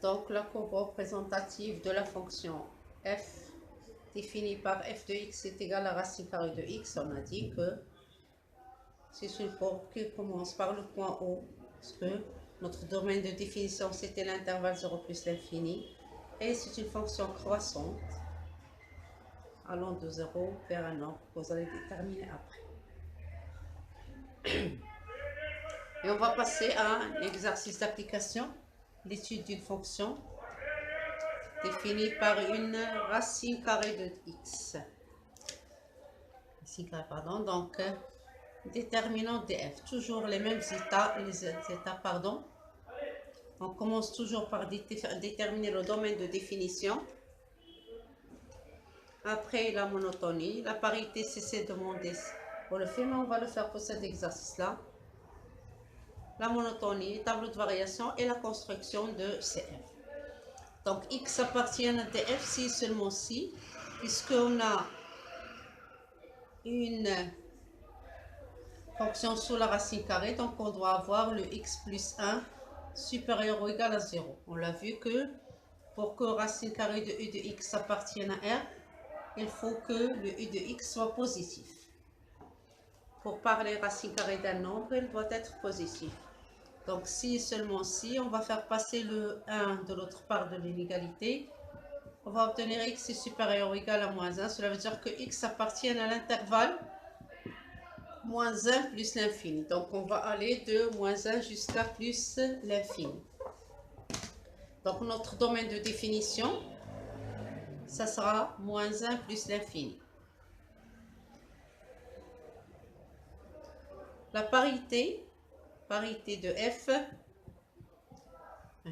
Donc la courbe représentative de la fonction f définie par f de x est égale à racine carrée de x. On a dit que c'est une courbe qui commence par le point O, parce que notre domaine de définition c'était l'intervalle 0 plus l'infini, et c'est une fonction croissante allant de 0 vers un nombre que vous allez déterminer après. Et on va passer à un exercice d'application, l'étude d'une fonction définie par une racine carrée de x. Racine carrée, pardon. Donc, déterminant df, toujours les mêmes états, pardon. On commence toujours par déterminer le domaine de définition. Après la monotonie, la parité, c'est demandé. On le fait, mais on va le faire pour cet exercice-là. La monotonie, tableau de variation et la construction de CF. Donc x appartient à df si seulement si, puisqu'on a une fonction sous la racine carrée, donc on doit avoir le x plus 1 supérieur ou égal à 0. On l'a vu que pour que racine carrée de u de x appartienne à R, il faut que le u de x soit positif. Pour parler racine carrée d'un nombre, il doit être positif. Donc si seulement si, on va faire passer le 1 de l'autre part de l'inégalité. On va obtenir x est supérieur ou égal à moins 1. Cela veut dire que x appartient à l'intervalle moins 1 plus l'infini. Donc on va aller de moins 1 jusqu'à plus l'infini. Donc notre domaine de définition, ça sera moins 1 plus l'infini. La parité de f,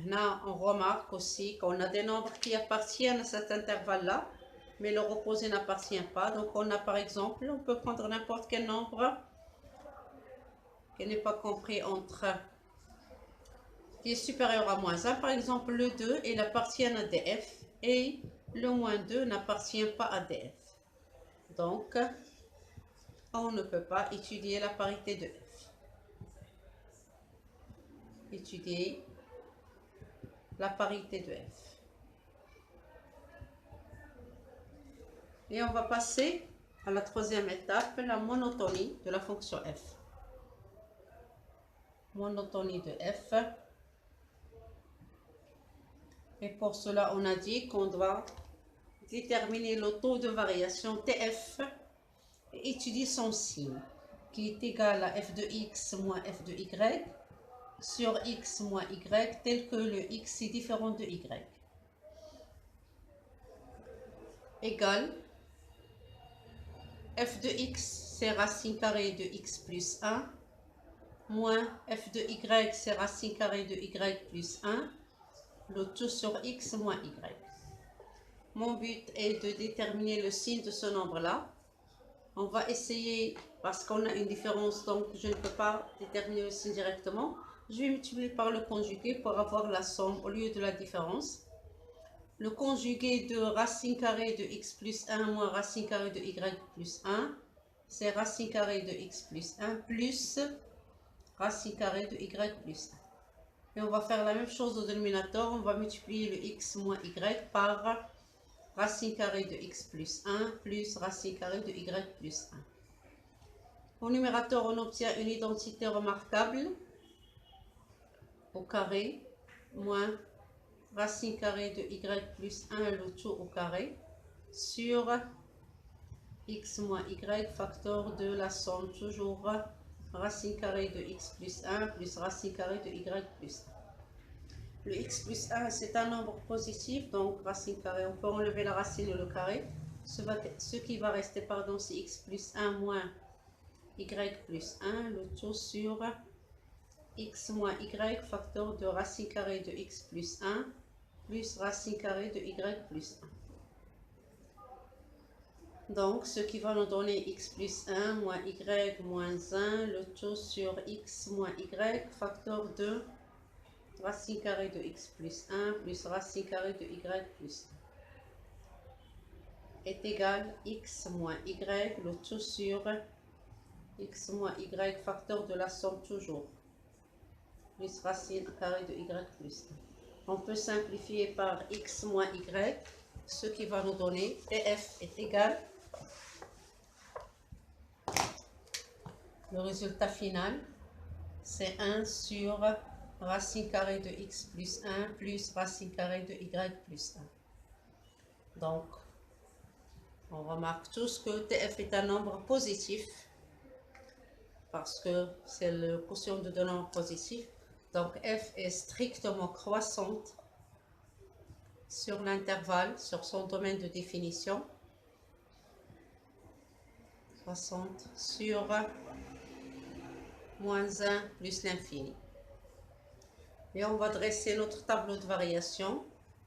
là on remarque aussi qu'on a des nombres qui appartiennent à cet intervalle-là, mais leur opposé n'appartient pas. Donc on a par exemple, on peut prendre n'importe quel nombre qui n'est pas compris entre, qui est supérieur à moins 1. Par exemple, le 2, il appartient à df et le moins 2 n'appartient pas à df. Donc, on ne peut pas étudier la parité de f. Étudier la parité de f. Et on va passer à la troisième étape, la monotonie de la fonction f. Monotonie de f. Et pour cela, on a dit qu'on doit déterminer le taux de variation tf et étudier son signe, qui est égal à f de x moins f de y sur x moins y, tel que le x est différent de y. Égal f de x, c'est racine carrée de x plus 1, moins f de y, c'est racine carrée de y plus 1, le tout sur x moins y. Mon but est de déterminer le signe de ce nombre-là. On va essayer, parce qu'on a une différence, donc je ne peux pas déterminer le signe directement. Je vais multiplier par le conjugué pour avoir la somme au lieu de la différence. Le conjugué de racine carrée de x plus 1 moins racine carrée de y plus 1, c'est racine carrée de x plus 1 plus racine carrée de y plus 1. Et on va faire la même chose au dénominateur. On va multiplier le x moins y par racine carrée de x plus 1 plus racine carrée de y plus 1. Au numérateur, on obtient une identité remarquable au carré moins racine carrée de y plus 1 le tout au carré sur x moins y facteur de la somme, toujours racine carrée de x plus 1 plus racine carrée de y plus 1. Le x plus 1, c'est un nombre positif, donc racine carrée, on peut enlever la racine et le carré. Ce qui va rester, pardon, c'est x plus 1 moins y plus 1, le tout sur x moins y facteur de racine carrée de x plus 1 plus racine carrée de y plus 1. Donc, ce qui va nous donner x plus 1 moins y moins 1, le tout sur x moins y facteur de racine carrée de x plus 1 plus racine carrée de y plus 1 est égal à x moins y, le tout sur x moins y facteur de la somme toujours, plus racine carrée de y plus 1. On peut simplifier par x moins y, ce qui va nous donner TF est égal. Le résultat final, c'est 1 sur racine carrée de x plus 1 plus racine carrée de y plus 1. Donc, on remarque tous que TF est un nombre positif parce que c'est le quotient de deux nombres positifs. Donc, F est strictement croissante sur l'intervalle, sur son domaine de définition. Croissante sur moins 1 plus l'infini. Et on va dresser notre tableau de variation.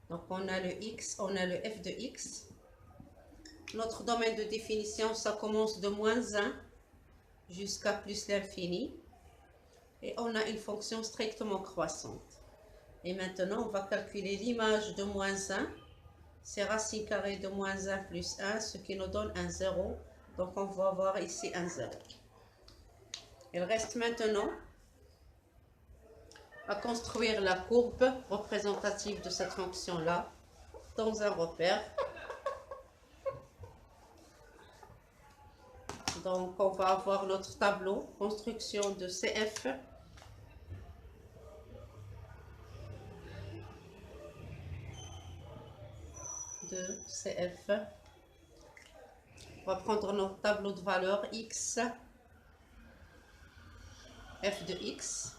Donc, on a le x, on a le f de x. Notre domaine de définition, ça commence de moins 1 jusqu'à plus l'infini. Et on a une fonction strictement croissante. Et maintenant, on va calculer l'image de moins 1. C'est racine carrée de moins 1 plus 1, ce qui nous donne un 0. Donc, on va avoir ici un 0. Il reste maintenant à construire la courbe représentative de cette fonction-là dans un repère. Donc, on va avoir notre tableau, construction de CF. De CF. On va prendre notre tableau de valeur x, f de x.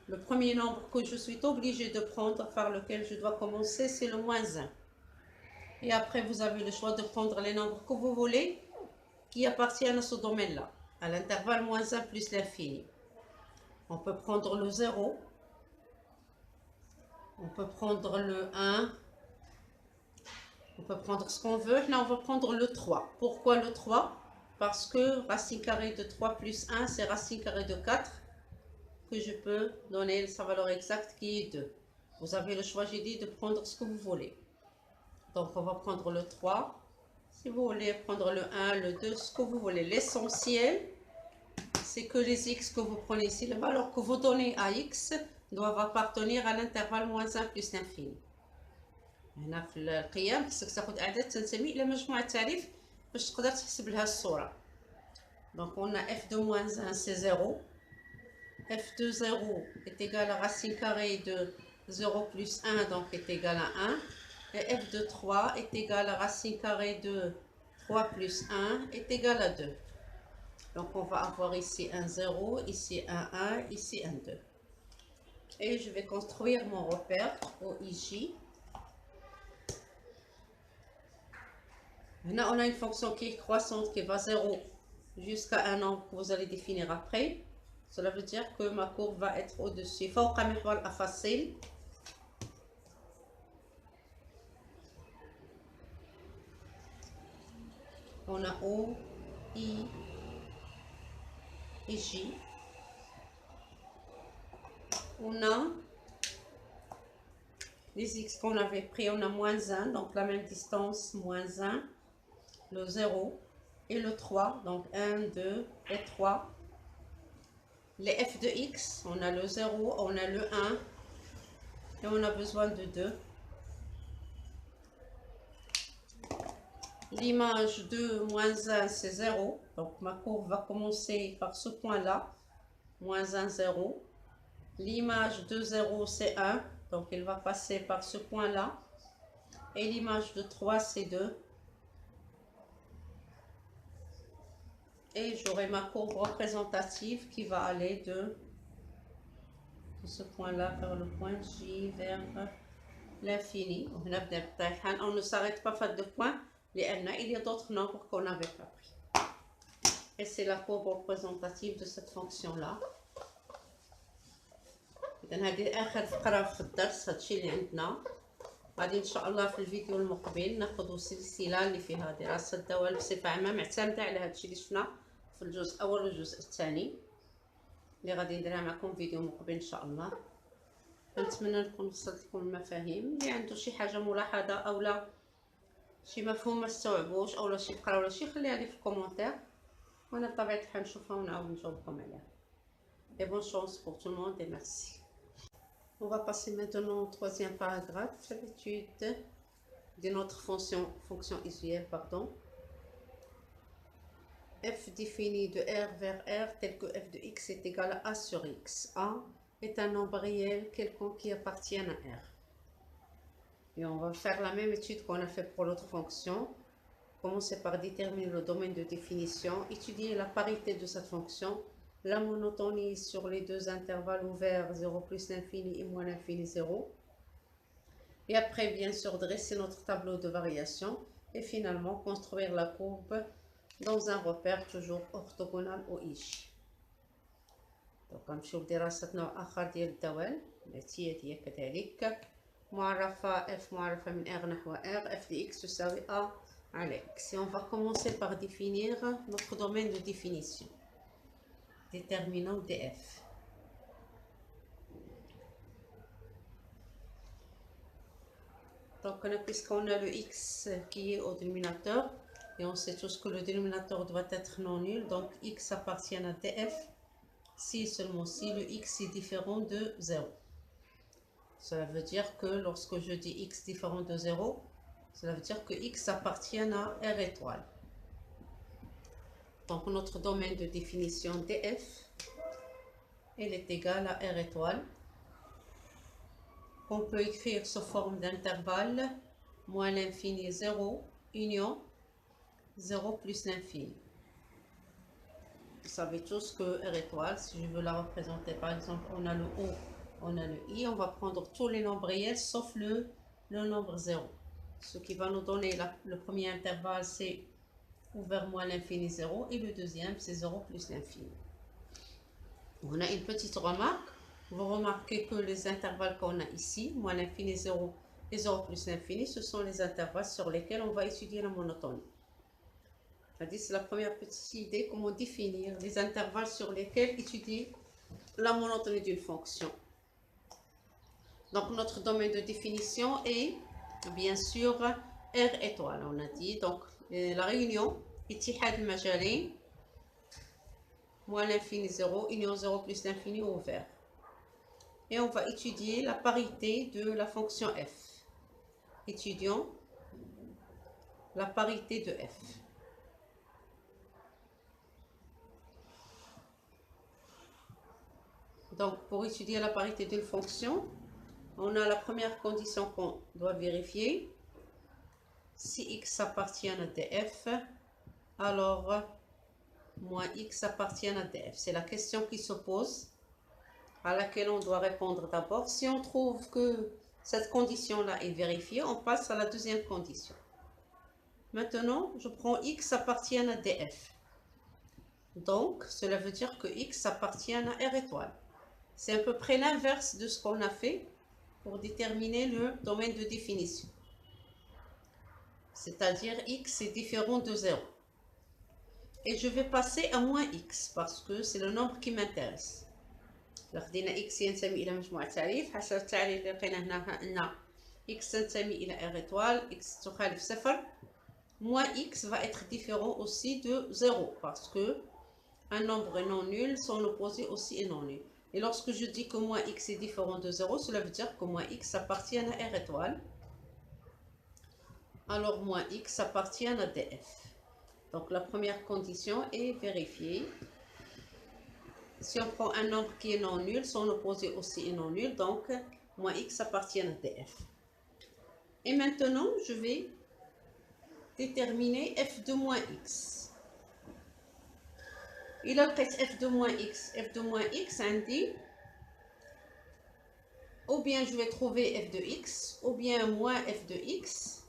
Le premier nombre que je suis obligé de prendre, par lequel je dois commencer, c'est le moins 1. Et après, vous avez le choix de prendre les nombres que vous voulez qui appartiennent à ce domaine-là, à l'intervalle moins 1 plus l'infini. On peut prendre le 0, on peut prendre le 1, on peut prendre ce qu'on veut. Là, on va prendre le 3. Pourquoi le 3? Parce que racine carrée de 3 plus 1, c'est racine carrée de 4, que je peux donner sa valeur exacte qui est 2. Vous avez le choix, j'ai dit, de prendre ce que vous voulez. Donc, on va prendre le 3. Si vous voulez prendre le 1, le 2, ce que vous voulez. L'essentiel, c'est que les x que vous prenez ici, les valeurs que vous donnez à x, doivent appartenir à l'intervalle moins 1 plus l'infini. هنا في القيام خصك تاخذ اعداد تنتمي الى مجموع التعريف باش تقدر تحسب لها الصوره. Donc on a f de moins 1 c'est 0. f de 0 est égal à racine carrée de 0 plus 1, donc est égal à 1. Et f de 3 est égal à racine carrée de 3 plus 1 est égal à 2. Donc on va avoir ici un 0, ici un 1, ici un 2. Et je vais construire mon repère au IJ. Maintenant, on a une fonction qui est croissante, qui va 0 jusqu'à un nombre que vous allez définir après. Cela veut dire que ma courbe va être au-dessus. فوق محور الأفاصيل. On a O, I et J. On a les x qu'on avait pris, on a moins 1, donc la même distance, moins 1, le 0 et le 3, donc 1, 2 et 3. Les f de x, on a le 0, on a le 1 et on a besoin de 2. L'image de moins 1, c'est 0, donc ma courbe va commencer par ce point-là, moins 1, 0. L'image de 0, c'est 1, donc il va passer par ce point-là. Et l'image de 3, c'est 2. Et j'aurai ma courbe représentative qui va aller de ce point-là vers le point J, vers l'infini. On ne s'arrête pas à 2 points, il y a d'autres nombres qu'on n'avait pas pris. Et c'est la courbe représentative de cette fonction-là. إذن هذه آخر فقرة في الدرس، هادشي اللي عندنا. غادي إن شاء الله في الفيديو المقبل ناخذ سلسلة اللي فيها دراسة الدوال بصفة عامة معتمدة على هادشي اللي شفنا في الجزء الأول والجزء الثاني اللي غادي نديرها معكم فيديو مقبل إن شاء الله. نتمنى نكون وصلت لكم المفاهيم. اللي عنده شي حاجة ملاحظة أو لا شي مفهوم ما استوعبوش أو لا شي فقرة ولا شي، خليها لي في الكومونتير وأنا بطبيعة الحال نشوفها ونعاود نجاوبكم عليها. Et bonne chance pour tout le monde et merci. On va passer maintenant au troisième paragraphe, l'étude de notre fonction usuelle, pardon. F défini de R vers R tel que f de x est égal à A sur x. A est un nombre réel quelconque qui appartient à R. Et on va faire la même étude qu'on a fait pour l'autre fonction. Commencer par déterminer le domaine de définition, étudier la parité de cette fonction, la monotonie sur les deux intervalles ouverts 0 plus l'infini et moins l'infini 0. Et après, bien sûr, dresser notre tableau de variation et finalement construire la courbe dans un repère toujours orthogonal au ish. Donc, غنمشيو لدراسة نوع آخر ديال الدوال التي هي كذلك معرفة f معرفة من R نحو R, f de x تساوي A على x. Et on va commencer par définir notre domaine de définition. Déterminant df. Donc, puisqu'on a le x qui est au dénominateur, et on sait tous que le dénominateur doit être non nul, donc x appartient à df si seulement si le x est différent de 0. Cela veut dire que lorsque je dis x différent de 0, cela veut dire que x appartient à R étoile. Donc notre domaine de définition df, elle est égale à R étoile. On peut écrire sous forme d'intervalle moins l'infini 0 union 0 plus l'infini. Vous savez tous que R étoile, si je veux la représenter, par exemple, on a le O, on a le I, on va prendre tous les nombres réels sauf le nombre 0. Ce qui va nous donner le premier intervalle, c'est ouvert moins l'infini 0 et le deuxième, c'est 0 plus l'infini. On a une petite remarque. Vous remarquez que les intervalles qu'on a ici, moins l'infini 0 et 0 plus l'infini, ce sont les intervalles sur lesquels on va étudier la monotonie. C'est la première petite idée, comment définir les intervalles sur lesquels étudier la monotonie d'une fonction. Donc notre domaine de définition est bien sûr R étoile, on a dit. Donc la réunion, اتحاد المجالين, moins l'infini 0, union 0 plus l'infini ouvert. Et on va étudier la parité de la fonction f. Étudions la parité de f. Donc, pour étudier la parité d'une fonction, on a la première condition qu'on doit vérifier. Si x appartient à df, alors moins x appartient à df. C'est la question qui se pose, à laquelle on doit répondre d'abord. Si on trouve que cette condition-là est vérifiée, on passe à la deuxième condition. Maintenant, je prends x appartient à df. Donc, cela veut dire que x appartient à R étoile. C'est à peu près l'inverse de ce qu'on a fait pour déterminer le domaine de définition. C'est-à-dire x est différent de 0. Et je vais passer à moins x parce que c'est le nombre qui m'intéresse. خدينا x ينتمي إلى مجموع تعريف. حسب التعريف اللي لقينا هنا أن x تنتمي إلى R étoile, x تخالف 0. Moins x va être différent aussi de 0 parce que un nombre non nul, son opposé aussi est non nul. Et lorsque je dis que moins x est différent de 0, cela veut dire que moins x appartient à R étoile. Alors moins x appartient à df. Donc la première condition est vérifiée. Si on prend un nombre qui est non nul, son opposé aussi est non nul, donc moins x appartient à df. Et maintenant, je vais déterminer f de moins x. Il a fait f de moins x, عندي, ou bien je vais trouver f de x, ou bien moins f de x,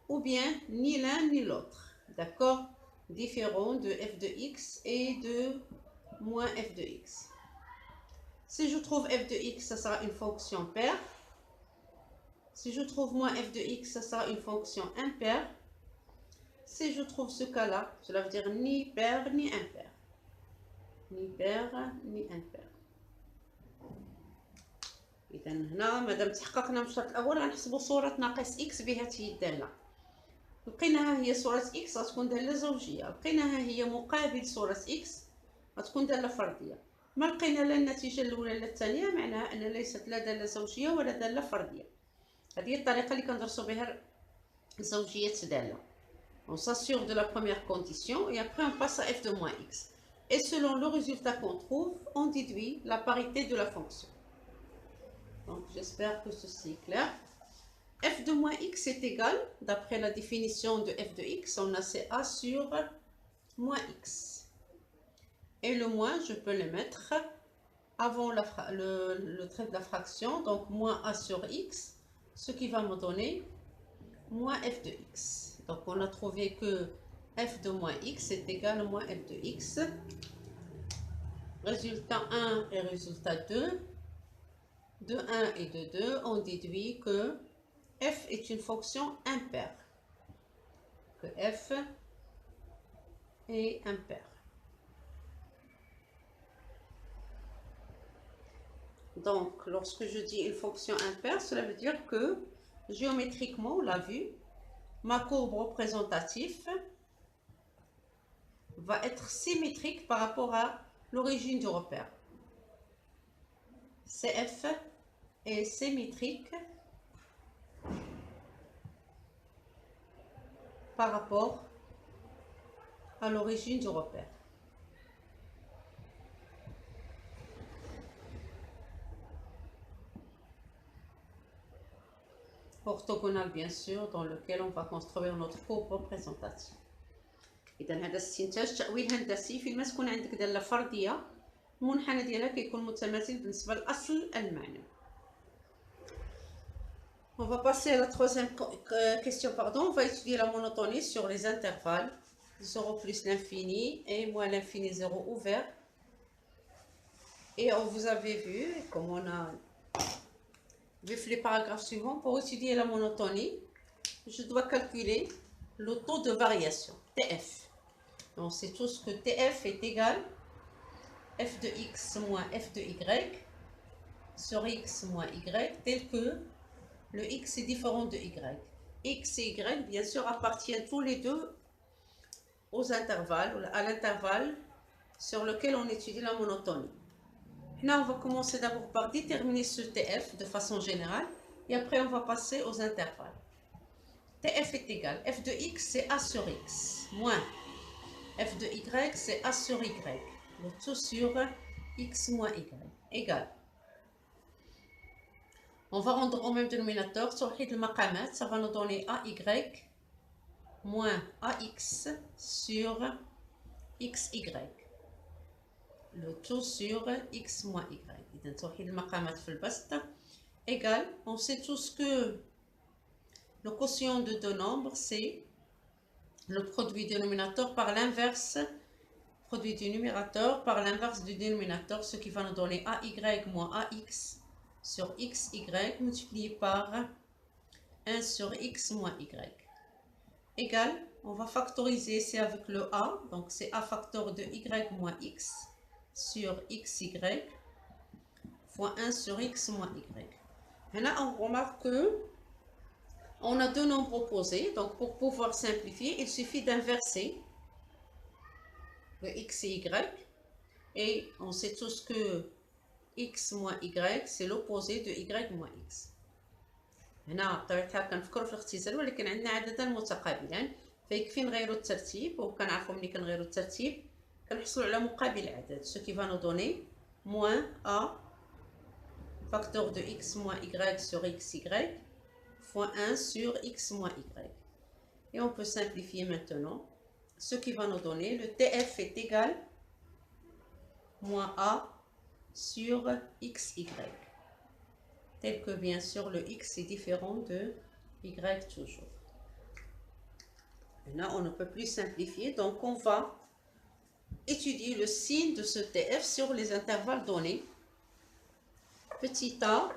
ou bien ni l'un ni l'autre. D'accord? Différent de f de x et de moins f de x. Si je trouve f de x, ça sera une fonction paire. Si je trouve moins f de x, ça sera une fonction impaire. Si je trouve ce cas-là, cela veut dire ni paire ni impaire. Ni paire ni impaire. إذا هنا مادام تحققنا من الشرط الأول غنحسبوا صورة ناقص إكس بهذه الدالة. لقيناها هي صورة إكس غتكون دالة زوجية، لقيناها هي مقابل صورة إكس غتكون دالة فردية. ما لقينا لا النتيجة الأولى لا الثانية، معناها أن ليست لا دالة زوجية ولا دالة فردية. هذه هي الطريقة اللي كندرسو بها زوجية دالة. On s'assure de la première condition et après on passe à f de moins x. Et selon le résultat qu'on trouve, on déduit la parité de la fonction. Donc j'espère que ceci est clair. F de moins x est égal, d'après la définition de f de x, on a CA sur moins x. Et le moins, je peux le mettre avant le trait de la fraction, donc moins a sur x, ce qui va me donner moins f de x. Donc on a trouvé que f de moins x est égal à moins f de x. Résultat 1 et résultat 2. De 1 et de 2, on déduit que f est une fonction impaire. Que f est impaire. Donc, lorsque je dis une fonction impaire, cela veut dire que géométriquement, on l'a vu, ma courbe représentative va être symétrique par rapport à l'origine du repère. CF est symétrique par rapport à l'origine du repère. Orthogonal bien sûr, dans lequel on va construire notre courbe représentative. إذا هذا استنتاج تأويل هندسي فيما تكون عندك دالة فردية المنحنى ديالها كيكون متماثل بالنسبة لأصل المعنى. On va passer à la troisième question, pardon. On va étudier la monotonie sur les intervalles 0 plus l'infini et moins l'infini 0 ouvert. Et on vous avait vu, comme on a vu les paragraphes suivants, pour étudier la monotonie, je dois calculer le taux de variation, TF. On sait tous que TF est égal à f de x moins f de y sur x moins y, tel que le x est différent de y. X et y, bien sûr, appartiennent tous les deux aux intervalles, à l'intervalle sur lequel on étudie la monotonie. Là, on va commencer d'abord par déterminer ce TF de façon générale et après on va passer aux intervalles. TF est égal, f de x c'est a sur x, moins f de y c'est a sur y, le tout sur x moins y, égal. On va rendre au même dénominateur, sur le maqamat, ça va nous donner AY moins AX sur XY. Le tout sur X moins Y. Donc, sur le maqamat égal, on sait tous que le quotient de deux nombres, c'est le produit dénominateur par l'inverse, produit du numérateur par l'inverse du dénominateur, ce qui va nous donner AY moins AX sur xy multiplié par 1 sur x moins y. Égal, on va factoriser, c'est avec le a, donc c'est a facteur de y moins x sur xy fois 1 sur x moins y. Et là, on remarque que on a deux nombres opposés, donc pour pouvoir simplifier, il suffit d'inverser le x et y, et on sait tous que x moins y c'est l'opposé de y moins x. هنا بطبيعة الحال كنفكروا في الاختزال ولكن عندنا عددان متقابلان فيكفي نغيروا الترتيب وكنعرفوا ملي كنغيروا الترتيب كنحصلوا على مقابل عدد ce qui va nous donner moins a facteur de x moins y sur xy fois 1 sur x moins y. Et on peut simplifier maintenant, ce qui va nous donner le TF est égal moins a sur xy, tel que bien sûr le x est différent de y toujours. Là, on ne peut plus simplifier, donc on va étudier le signe de ce TF sur les intervalles donnés. Petit a,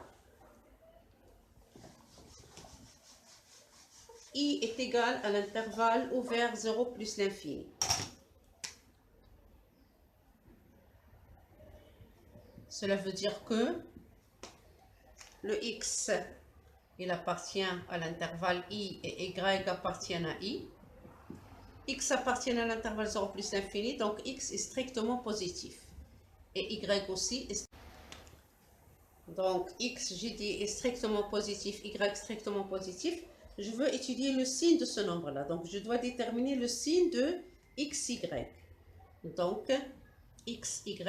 I est égal à l'intervalle ouvert 0 plus l'infini. Cela veut dire que le x, il appartient à l'intervalle I et Y appartiennent à I. X appartient à l'intervalle 0 plus l'infini, donc X est strictement positif. et y aussi. Donc x, j'ai dit, est strictement positif, y strictement positif. Je veux étudier le signe de ce nombre-là. Donc je dois déterminer le signe de xy. Donc xy,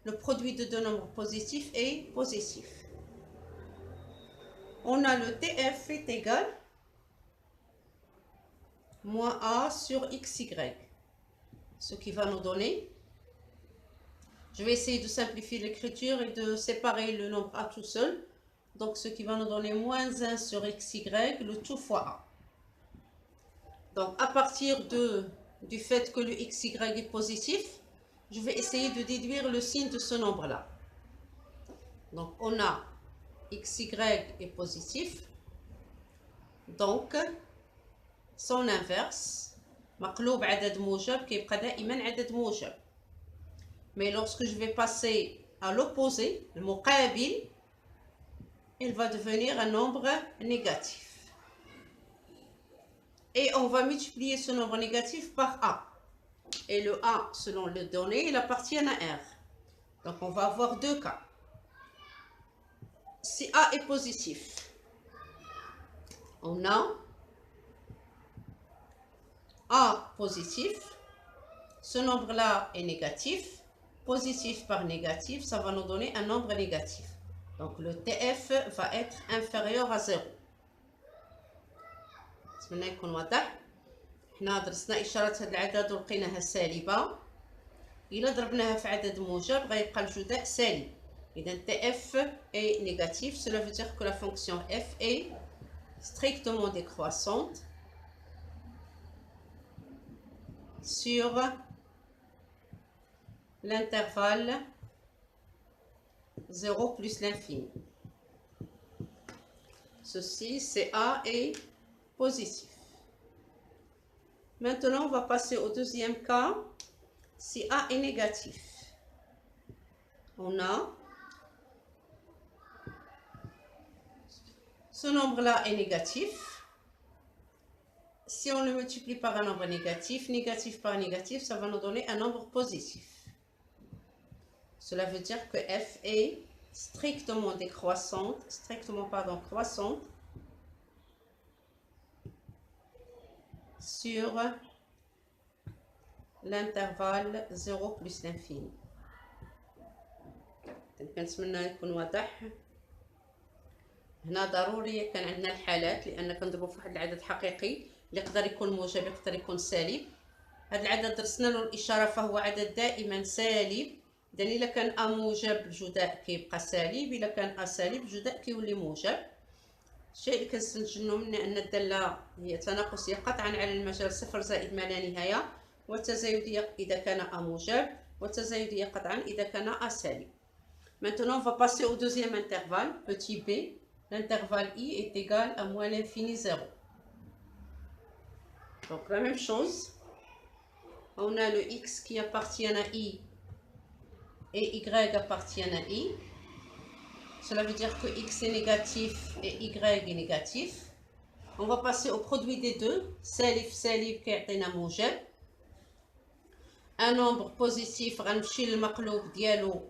le produit de deux nombres positifs est positif. On a le TF est égal moins A sur XY. Ce qui va nous donner, je vais essayer de simplifier l'écriture et de séparer le nombre A tout seul. Donc ce qui va nous donner moins 1 sur XY, le tout fois A. Donc à partir du fait que le XY est positif, je vais essayer de déduire le signe de ce nombre-là. Donc on a XY est positif. Donc son inverse مقلوب عدد موجب كيبقى دائما عدد موجب. Mais lorsque je vais passer à l'opposé, le muqabil, il va devenir un nombre négatif. Et on va multiplier ce nombre négatif par A. Et le A, selon les données, il appartient à R. Donc on va avoir deux cas. Si A est positif, on a A positif, ce nombre-là est négatif, positif par négatif, ça va nous donner un nombre négatif. Donc le TF va être inférieur à 0. نتمنى يكون واضح. حنا درسنا إشارة هاد العدد ولقيناها سالبة. إلا ضربناها في عدد موجب غيبقى الجداء سالب. إذا TF est négatif, cela veut dire que la fonction F est strictement décroissante sur l'intervalle 0 plus l'infini. Ceci, c'est A est positif. Maintenant, on va passer au deuxième cas. Si A est négatif, on a ce nombre-là est négatif. Si on le multiplie par un nombre négatif, négatif par négatif, ça va nous donner un nombre positif. Cela veut dire que F est strictement décroissante, croissante sur l'intervalle 0 plus l'infini. كنتمنى يكون واضح. هنا ضروري كان عندنا الحالات لان كنضربوا في واحد العدد حقيقي اللي يقدر يكون موجب يقدر يكون سالب. هذا العدد درسنا له الاشاره فهو عدد دائما سالب. اذا الا كان ا موجب الجداء كيبقى سالب، الا كان ا سالب الجداء كيولي موجب. الشيء اللي كنستنتجو منه ان الداله هي تناقصيه قطعا على المجال صفر زائد ما لا نهايه، والتزايديه اذا كان ا موجب، والتزايديه قطعا اذا كان ا سالب. Maintenant, on va passer au deuxième intervalle, petit b. L'intervalle i est égal à moins l'infini 0. Donc la même chose, on a le x qui appartient à i et y appartient à i. Cela veut dire que x est négatif et y est négatif. On va passer au produit des deux. Salif qui est un موجب. Un nombre positif, غنمشي للمقلوب ديالو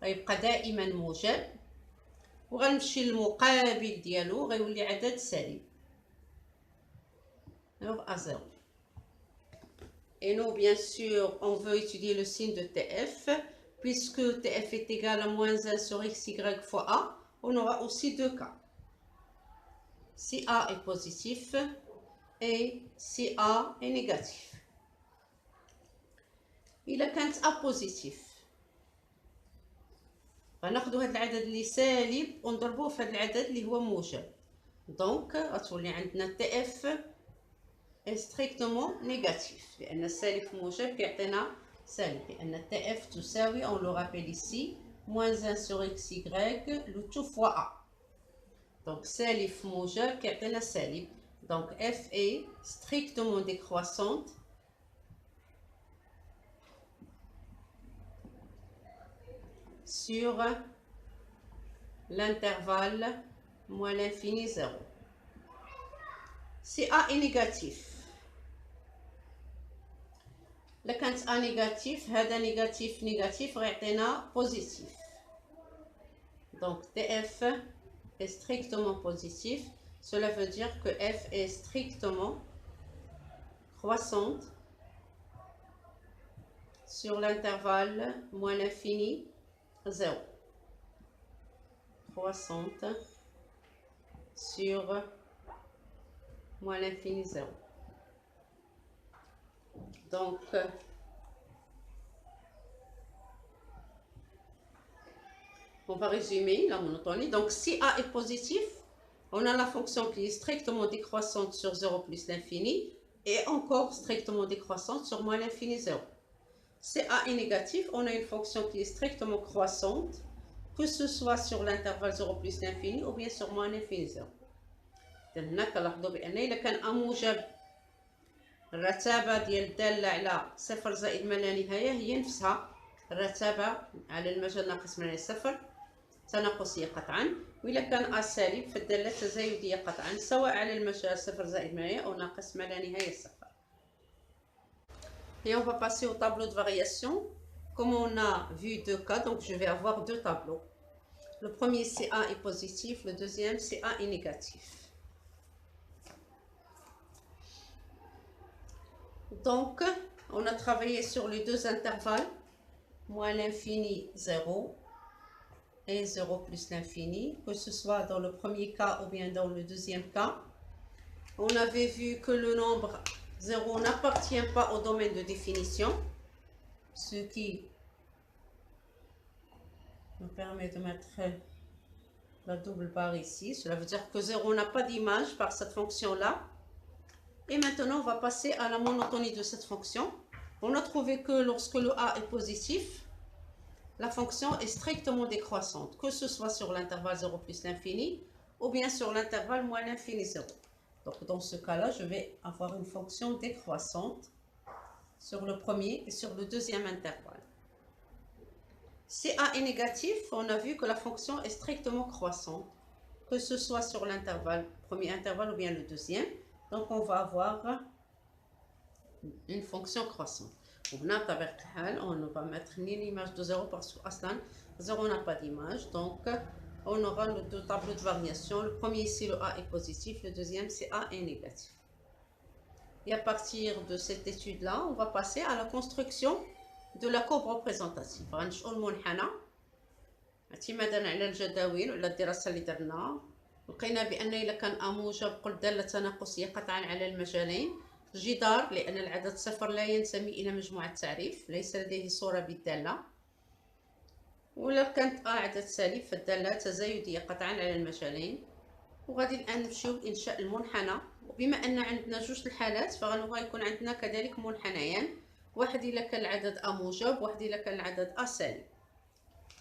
غيبقى دائما موجب، وغنمشي للمقابل ديالو غيولي عدد سالب. Alors à 0. Et nous, bien sûr, on veut étudier le signe de TF. Puisque TF est égal à moins 1 sur XY fois A, on aura aussi deux cas. Si A est positif et si A est négatif. إلا كانت A positif غناخدو هاد العدد اللي سالب ونضربوه في هاد العدد اللي هو موجب. دونك غتولي عندنا TF est strictement négatif لأن السالب في موجب كيعطينا سالب، لأن TF تساوي, on le rappelle ici, moins 1 sur XY le tout fois A. Donc سالب في موجب كيعطينا سالب. Donc F est strictement décroissante sur l'intervalle moins l'infini 0. Si A est négatif, إلا كانت أ نيجاتيف هذا نيجاتيف نيجاتيف غيعطينا بوزيتيف. Donc df est strictement positif. Cela veut dire que f est strictement croissante sur l'intervalle moins l'infini 0. Croissante sur moins l'infini 0. Donc, on va résumer la monotonie. Donc, si A est positif, on a la fonction qui est strictement décroissante sur 0 plus l'infini et encore strictement décroissante sur moins l'infini 0. Si A est négatif, on a une fonction qui est strictement croissante, que ce soit sur l'intervalle 0 plus l'infini ou bien sur moins l'infini 0. هنا كنلاحظوا بأن إلا كان أ موجب الرتابة ديال الدالة على صفر زائد ما لا نهاية هي نفسها الرتابة على المجال ناقص ما لا صفر تناقصية قطعا، وإلا كان أ سالب فالدالة تزايدية قطعا سواء على المجال صفر زائد ما لا أو ناقص ما لا نهاية صفر. Et on va passer au tableau de variation. Comme on a vu deux cas, donc je vais avoir deux tableaux. Le premier c'est A est positif, le deuxième c'est A est négatif. Donc, on a travaillé sur les deux intervalles, moins l'infini 0 et 0 plus l'infini, que ce soit dans le premier cas ou bien dans le deuxième cas. On avait vu que le nombre 0 n'appartient pas au domaine de définition, ce qui me permet de mettre la double barre ici. Cela veut dire que 0 n'a pas d'image par cette fonction-là. Et maintenant, on va passer à la monotonie de cette fonction. On a trouvé que lorsque le A est positif, la fonction est strictement décroissante, que ce soit sur l'intervalle 0 plus l'infini ou bien sur l'intervalle moins l'infini 0. Donc, dans ce cas-là, je vais avoir une fonction décroissante sur le premier et sur le deuxième intervalle. Si A est négatif, on a vu que la fonction est strictement croissante, que ce soit sur l'intervalle, premier intervalle ou bien le deuxième. Donc, on va avoir une fonction croissante. On ne va mettre ni l'image de 0 parce que 0 n'a pas d'image. Donc, on aura le deux tableaux de variation. Le premier ici, le A est positif. Le deuxième, c'est A est négatif. Et à partir de cette étude-là, on va passer à la construction de la courbe représentative. غنشئوا المنحنى اعتمادا على الجداول ولا الدراسة اللي درناها. لقينا بأن إذا كان أ موجب قلت دالة تناقصية قطعا على المجالين. جدار لأن العدد صفر لا ينتمي إلى مجموعة تعريف، ليس لديه صورة بالدالة. ولا كانت أ عدد سالب فالدالة تزايدية قطعا على المجالين. وغادي الآن نمشيو لإنشاء المنحنى، وبما أن عندنا جوج الحالات فغنبغي يكون عندنا كذلك منحنيان، واحد إلا كان العدد أ موجب واحد إلا كان العدد أ سالب.